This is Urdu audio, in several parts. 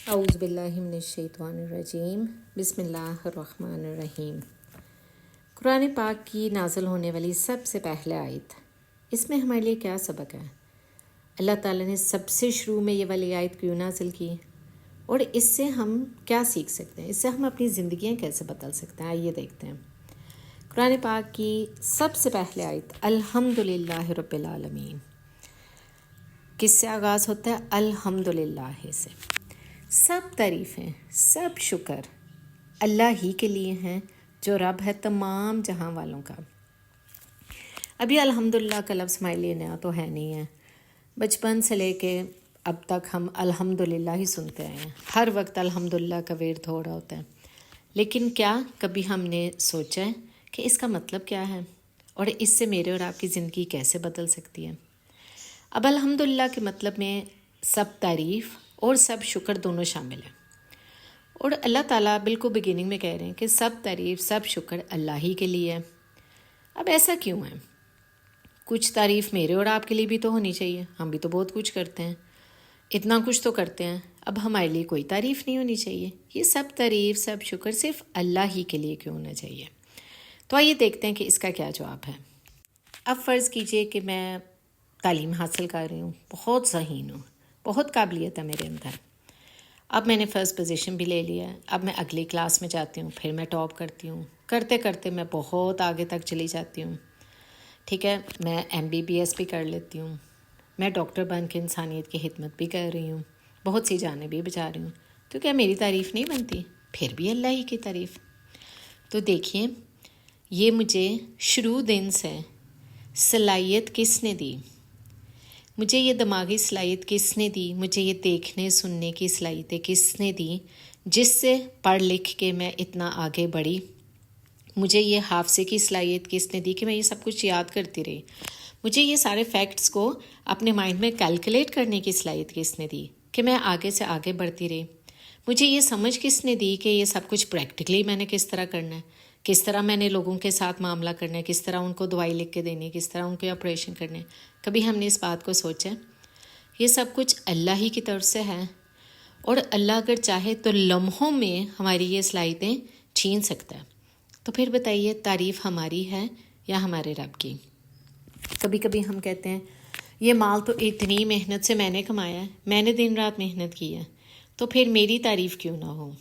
اعوذ باللہ من الشیطان الرجیم بسم اللہ الرحمن الرحیم۔ قرآن پاک کی نازل ہونے والی سب سے پہلے آیت، اس میں ہمارے لیے کیا سبق ہے؟ اللہ تعالیٰ نے سب سے شروع میں یہ والی آیت کیوں نازل کی اور اس سے ہم کیا سیکھ سکتے ہیں؟ اس سے ہم اپنی زندگیاں کیسے بدل سکتے ہیں؟ آئیے دیکھتے ہیں۔ قرآن پاک کی سب سے پہلے آیت الحمدللہ رب العالمین، کس سے آغاز ہوتا ہے؟ الحمدللہ سے۔ سب تعریفیں، سب شکر اللہ ہی کے لیے ہیں جو رب ہے تمام جہاں والوں کا۔ ابھی الحمدللہ کا لفظ ہمارے لیے نیا تو ہے نہیں ہے، بچپن سے لے کے اب تک ہم الحمدللہ ہی سنتے آئے ہیں، ہر وقت الحمدللہ کا ورد ہو رہا ہوتا ہے، لیکن کیا کبھی ہم نے سوچا ہے کہ اس کا مطلب کیا ہے اور اس سے میرے اور آپ کی زندگی کیسے بدل سکتی ہے؟ اب الحمدللہ کے مطلب میں سب تعریف اور سب شکر دونوں شامل ہیں، اور اللہ تعالیٰ بالکل بگننگ میں کہہ رہے ہیں کہ سب تعریف سب شکر اللہ ہی کے لیے ہے۔ اب ایسا کیوں ہے؟ کچھ تعریف میرے اور آپ کے لیے بھی تو ہونی چاہیے، ہم بھی تو بہت کچھ کرتے ہیں، اتنا کچھ تو کرتے ہیں، اب ہمارے لیے کوئی تعریف نہیں ہونی چاہیے؟ یہ سب تعریف سب شکر صرف اللہ ہی کے لیے کیوں ہونا چاہیے؟ تو آئیے دیکھتے ہیں کہ اس کا کیا جواب ہے۔ اب فرض کیجئے کہ میں تعلیم حاصل کر رہی ہوں، بہت ذہین ہوں، بہت قابلیت ہے میرے اندر، اب میں نے فرسٹ پوزیشن بھی لے لیا ہے، اب میں اگلی کلاس میں جاتی ہوں، پھر میں ٹاپ کرتی ہوں، کرتے کرتے میں بہت آگے تک چلی جاتی ہوں، ٹھیک ہے، میں MBBS بھی کر لیتی ہوں، میں ڈاکٹر بن کے انسانیت کی خدمت بھی کر رہی ہوں، بہت سی جانیں بھی بچا رہی ہوں، تو کیا میری تعریف نہیں بنتی؟ پھر بھی اللہ ہی کی تعریف۔ تو دیکھیے، یہ مجھے شروع دن سے صلاحیت کس نے دی؟ مجھے یہ دماغی صلاحیت کس نے دی؟ مجھے یہ دیکھنے سننے کی صلاحیتیں کس نے دی جس سے پڑھ لکھ کے میں اتنا آگے بڑھی؟ مجھے یہ حافظے کی صلاحیت کس نے دی کہ میں یہ سب کچھ یاد کرتی رہی؟ مجھے یہ سارے فیکٹس کو اپنے مائنڈ میں کیلکولیٹ کرنے کی صلاحیت کس نے دی کہ میں آگے سے آگے بڑھتی رہی؟ مجھے یہ سمجھ کس نے دی کہ یہ سب کچھ پریکٹیکلی میں نے کس طرح کرنا ہے، کس طرح میں نے لوگوں کے ساتھ معاملہ کرنا ہے، کس طرح ان کو دوائی لکھ کے دینی ہے، کس طرح ان کے آپریشن کرنے؟ کبھی ہم نے اس بات کو سوچا؟ یہ سب کچھ اللہ ہی کی طرف سے ہے، اور اللہ اگر چاہے تو لمحوں میں ہماری یہ صلاحیتیں چھین سکتا ہے۔ تو پھر بتائیے، تعریف ہماری ہے یا ہمارے رب کی؟ کبھی کبھی ہم کہتے ہیں یہ مال تو اتنی محنت سے میں نے کمایا ہے، میں نے دن رات محنت کی ہے، تو پھر میری تعریف کیوں نہ ہو؟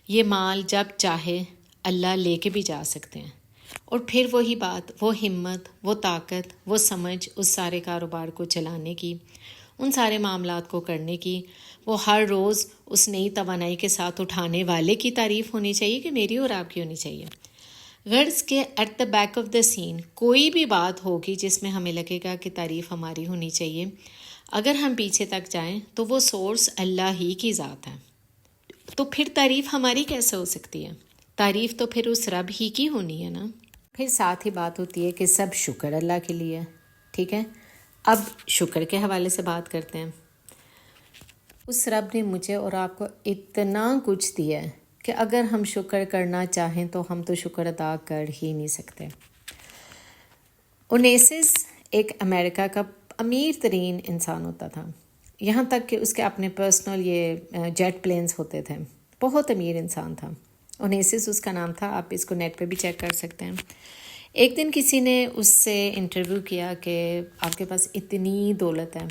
یہ مال جب چاہے اللہ لے کے بھی جا سکتے ہیں، اور پھر وہی بات، وہ ہمت، وہ طاقت، وہ سمجھ اس سارے کاروبار کو چلانے کی، ان سارے معاملات کو کرنے کی، وہ ہر روز اس نئی توانائی کے ساتھ اٹھانے والے کی تعریف ہونی چاہیے کہ میری اور آپ کی ہونی چاہیے؟ غرض کہ at the back of the scene کوئی بھی بات ہوگی جس میں ہمیں لگے گا کہ تعریف ہماری ہونی چاہیے، اگر ہم پیچھے تک جائیں تو وہ سورس اللہ ہی کی ذات ہے، تو پھر تعریف ہماری کیسے ہو سکتی ہے؟ تعریف تو پھر اس رب ہی کی ہونی ہے نا۔ پھر ساتھ ہی بات ہوتی ہے کہ سب شکر اللہ کے لیے، ٹھیک ہے، اب شکر کے حوالے سے بات کرتے ہیں۔ اس رب نے مجھے اور آپ کو اتنا کچھ دیا ہے کہ اگر ہم شکر کرنا چاہیں تو ہم تو شکر ادا کر ہی نہیں سکتے۔ اونیسس ایک امریکہ کا امیر ترین انسان ہوتا تھا، یہاں تک کہ اس کے اپنے پرسنل یہ جیٹ پلینز ہوتے تھے، بہت امیر انسان تھا، اونیسس اس کا نام تھا، آپ اس کو نیٹ پہ بھی چیک کر سکتے ہیں۔ ایک دن کسی نے اس سے انٹرویو کیا کہ آپ کے پاس اتنی دولت ہے،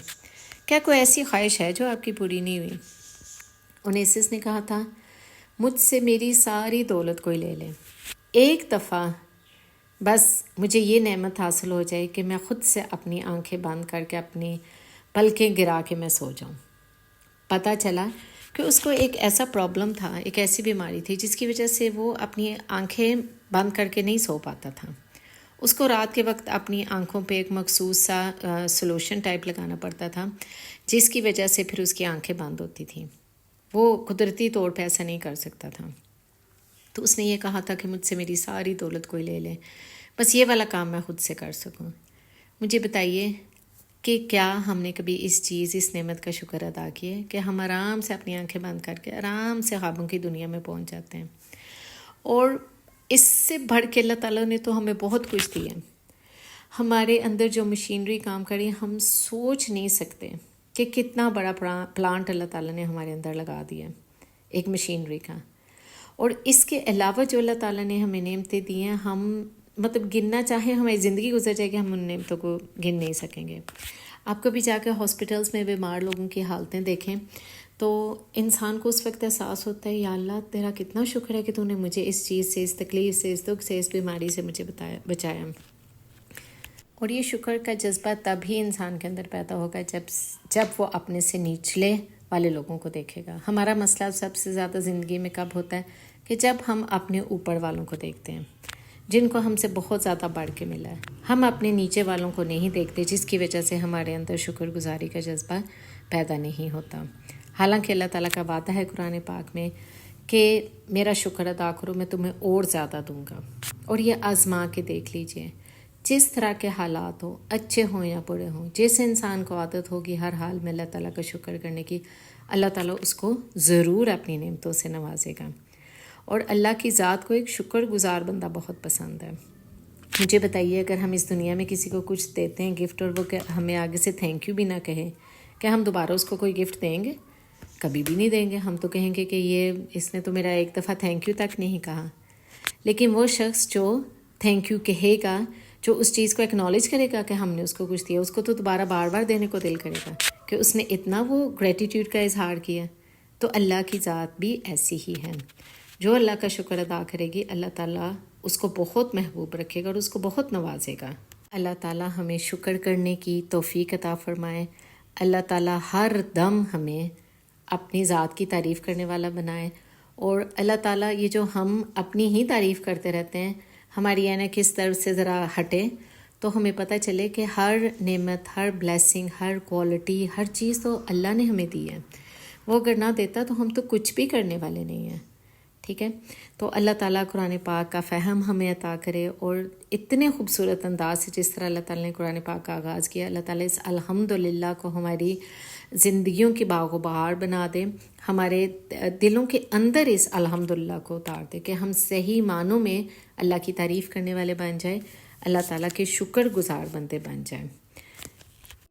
کیا کوئی ایسی خواہش ہے جو آپ کی پوری نہیں ہوئی؟ اونیسس نے کہا تھا، مجھ سے میری ساری دولت کوئی لے لے، ایک دفعہ بس مجھے یہ نعمت حاصل ہو جائے کہ میں خود سے اپنی آنکھیں بند کر کے اپنی پلکیں گرا کے میں سو جاؤں۔ پتہ چلا کہ اس کو ایک ایسا پرابلم تھا، ایک ایسی بیماری تھی جس کی وجہ سے وہ اپنی آنکھیں بند کر کے نہیں سو پاتا تھا، اس کو رات کے وقت اپنی آنکھوں پہ ایک مخصوص سا سلوشن ٹائپ لگانا پڑتا تھا، جس کی وجہ سے پھر اس کی آنکھیں بند ہوتی تھیں، وہ قدرتی طور پہ ایسا نہیں کر سکتا تھا۔ تو اس نے یہ کہا تھا کہ مجھ سے میری ساری دولت کوئی لے لے، بس یہ والا کام میں خود سے کر سکوں۔ مجھے بتائیے کہ کیا ہم نے کبھی اس نعمت کا شکر ادا کیا ہے کہ ہم آرام سے اپنی آنکھیں بند کر کے آرام سے خوابوں کی دنیا میں پہنچ جاتے ہیں؟ اور اس سے بڑھ کے اللہ تعالیٰ نے تو ہمیں بہت کچھ دیا ہے، ہمارے اندر جو مشینری کام کری ہم سوچ نہیں سکتے کہ کتنا بڑا پلانٹ اللہ تعالیٰ نے ہمارے اندر لگا دیا ہے، ایک مشینری کا. اور اس کے علاوہ جو اللہ تعالیٰ نے ہمیں نعمتیں دی ہیں، ہم مطلب گننا چاہیں ہماری زندگی گزر جائے گی، ہم ان نعمتوں کو گن نہیں سکیں گے. آپ کبھی جا کے ہاسپٹلس میں بیمار لوگوں کی حالتیں دیکھیں تو انسان کو اس وقت احساس ہوتا ہے یا اللہ تیرا کتنا شکر ہے کہ تو نے مجھے اس چیز سے، اس تکلیف سے، اس دکھ سے، اس بیماری سے مجھے بچایا. اور یہ شکر کا جذبہ تبھی انسان کے اندر پیدا ہوگا جب وہ اپنے سے نچلے والے لوگوں کو دیکھے گا. ہمارا مسئلہ سب سے زیادہ زندگی میں کب ہوتا ہے کہ جب ہم اپنے اوپر والوں کو دیکھتے ہیں، جن کو ہم سے بہت زیادہ بڑھ کے ملا ہے. ہم اپنے نیچے والوں کو نہیں دیکھتے، جس کی وجہ سے ہمارے اندر شکر گزاری کا جذبہ پیدا نہیں ہوتا. حالانکہ اللہ تعالیٰ کا وعدہ ہے قرآن پاک میں کہ میرا شکر ادا کرو میں تمہیں اور زیادہ دوں گا. اور یہ آزما کے دیکھ لیجئے، جس طرح کے حالات ہوں، اچھے ہوں یا برے ہوں، جس انسان کو عادت ہوگی ہر حال میں اللہ تعالیٰ کا شکر کرنے کی، اللہ تعالیٰ اس کو ضرور اپنی نعمتوں سے نوازے گا. اور اللہ کی ذات کو ایک شکر گزار بندہ بہت پسند ہے. مجھے بتائیے، اگر ہم اس دنیا میں کسی کو کچھ دیتے ہیں گفٹ، اور وہ ہمیں آگے سے تھینک یو بھی نہ کہے، کہ ہم دوبارہ اس کو کوئی گفٹ دیں گے؟ کبھی بھی نہیں دیں گے. ہم تو کہیں گے کہ اس نے تو میرا ایک دفعہ تھینک یو تک نہیں کہا. لیکن وہ شخص جو تھینک یو کہے گا، جو اس چیز کو ایکنالج کرے گا کہ ہم نے اس کو کچھ دیا، اس کو تو دوبارہ بار بار دینے کو دل کرے گا کہ اس نے اتنا وہ گریٹیٹیوڈ کا اظہار کیا. تو اللہ کی ذات بھی ایسی ہی ہے. جو اللہ کا شکر ادا کرے گی، اللہ تعالیٰ اس کو بہت محبوب رکھے گا اور اس کو بہت نوازے گا. اللہ تعالیٰ ہمیں شکر کرنے کی توفیق عطا فرمائے. اللہ تعالیٰ ہر دم ہمیں اپنی ذات کی تعریف کرنے والا بنائے. اور اللہ تعالیٰ یہ جو ہم اپنی ہی تعریف کرتے رہتے ہیں، ہماری کس طرف سے ذرا ہٹے تو ہمیں پتہ چلے کہ ہر نعمت، ہر بلیسنگ، ہر کوالٹی، ہر چیز تو اللہ نے ہمیں دی ہے. وہ اگر نہ دیتا تو ہم تو کچھ بھی کرنے والے نہیں ہیں. ٹھیک ہے، تو اللہ تعالیٰ قرآن پاک کا فہم ہمیں عطا کرے، اور اتنے خوبصورت انداز سے جس طرح اللہ تعالیٰ نے قرآن پاک کا آغاز کیا، اللہ تعالیٰ اس الحمدللہ کو ہماری زندگیوں کی باغ و بہار بنا دے، ہمارے دلوں کے اندر اس الحمدللہ کو اتار دے کہ ہم صحیح معنوں میں اللہ کی تعریف کرنے والے بن جائیں، اللہ تعالیٰ کے شکر گزار بندے بن جائیں.